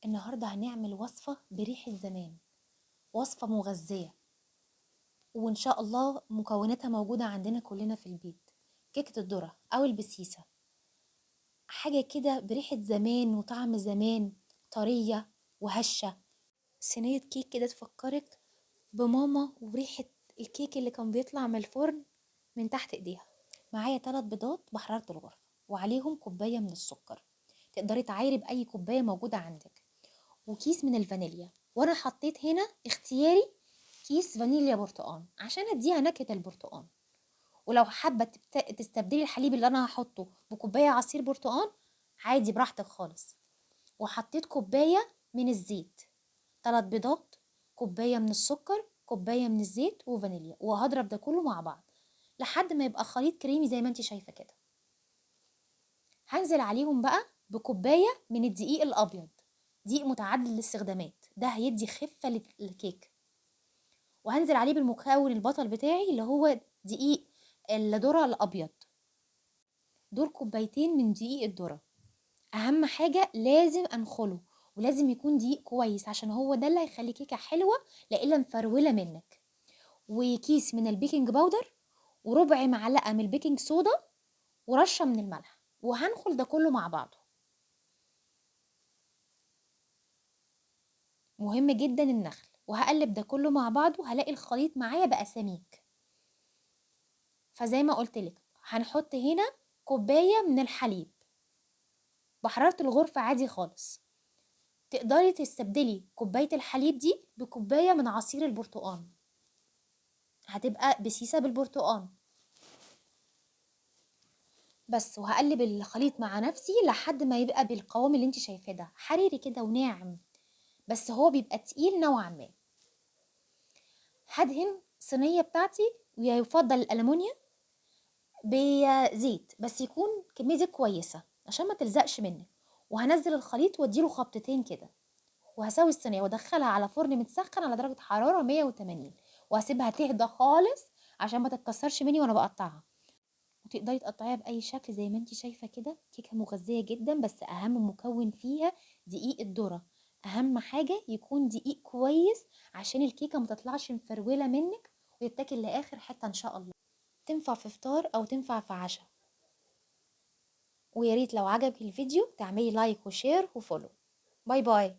النهاردة هنعمل وصفة بريحة زمان، وصفة مغذية، وإن شاء الله مكوناتها موجودة عندنا كلنا في البيت. كيكة الذرة أو البسيسة، حاجة كده بريحة زمان وطعم زمان، طرية وهشة. صينية كيك كده تفكرك بماما وريحة الكيك اللي كان بيطلع من الفرن من تحت ايديها. معايا 3 بيضات بحرارة الغرفة وعليهم كوباية من السكر، تقدري تعايري بأي كوباية موجودة عندك، وكيس من الفانيليا. وانا حطيت هنا اختياري كيس فانيليا برتقان عشان اديها نكهة البرتقان، ولو حابة تستبدلي الحليب اللي انا هحطه بكوباية عصير برتقان عادي براحتك خالص. وحطيت كوباية من الزيت، 3 بيضات، كوباية من السكر، كوباية من الزيت وفانيليا، وهضرب ده كله مع بعض لحد ما يبقى خليط كريمي زي ما انت شايفة كده. هنزل عليهم بقى بكوباية من الدقيق الابيض، دقيق متعدد الاستخدامات، ده هيدي خفة للكيك. وهنزل عليه بالمكون البطل بتاعي اللي هو دقيق الذرة الابيض، دول كوبايتين من دقيق الذرة. اهم حاجة لازم انخله، ولازم يكون دقيق كويس عشان هو ده اللي هيخلي كيكة حلوة لا مفرولة منك. وكيس من البيكنج باودر، وربع معلقة من البيكنج صودا، ورشة من الملح، وهنخل ده كله مع بعضه. مهم جدا النخل، وهقلب ده كله مع بعضه هلاقي الخليط معايا بقى سميك. فزي ما قلت لك هنحط هنا كوباية من الحليب بحرارة الغرفة عادي خالص. تقدري تستبدلي كوباية الحليب دي بكوباية من عصير البرتقال، هتبقى بسيسة بالبرتقال بس. وهقلب الخليط مع نفسي لحد ما يبقى بالقوام اللي انت شايفاه ده، حريري كده وناعم، بس هو بيبقى تقيل نوعا ما. هدهن صينية بتاعتي ويفضل الألمونيا بزيت، بس يكون كمية زيت كويسة عشان ما تلزقش منك. وهنزل الخليط واديله خبطتين كده، وهسوي الصينية وادخلها على فرن متسخن على درجة حرارة 180، وهسيبها تهدى خالص عشان ما تتكسرش مني وانا بقطعها. وتقدري تقطعيها بأي شكل زي ما انت شايفة كده. كيكة مغذية جدا، بس أهم مكون فيها دقيق الذرة. أهم حاجة يكون دقيق كويس عشان الكيكة ما تطلعش مفرولة منك ويتاكل لآخر حتة إن شاء الله. تنفع في فطار أو تنفع في عشاء. وياريت لو عجبك الفيديو تعملي لايك وشير وفولو. باي باي.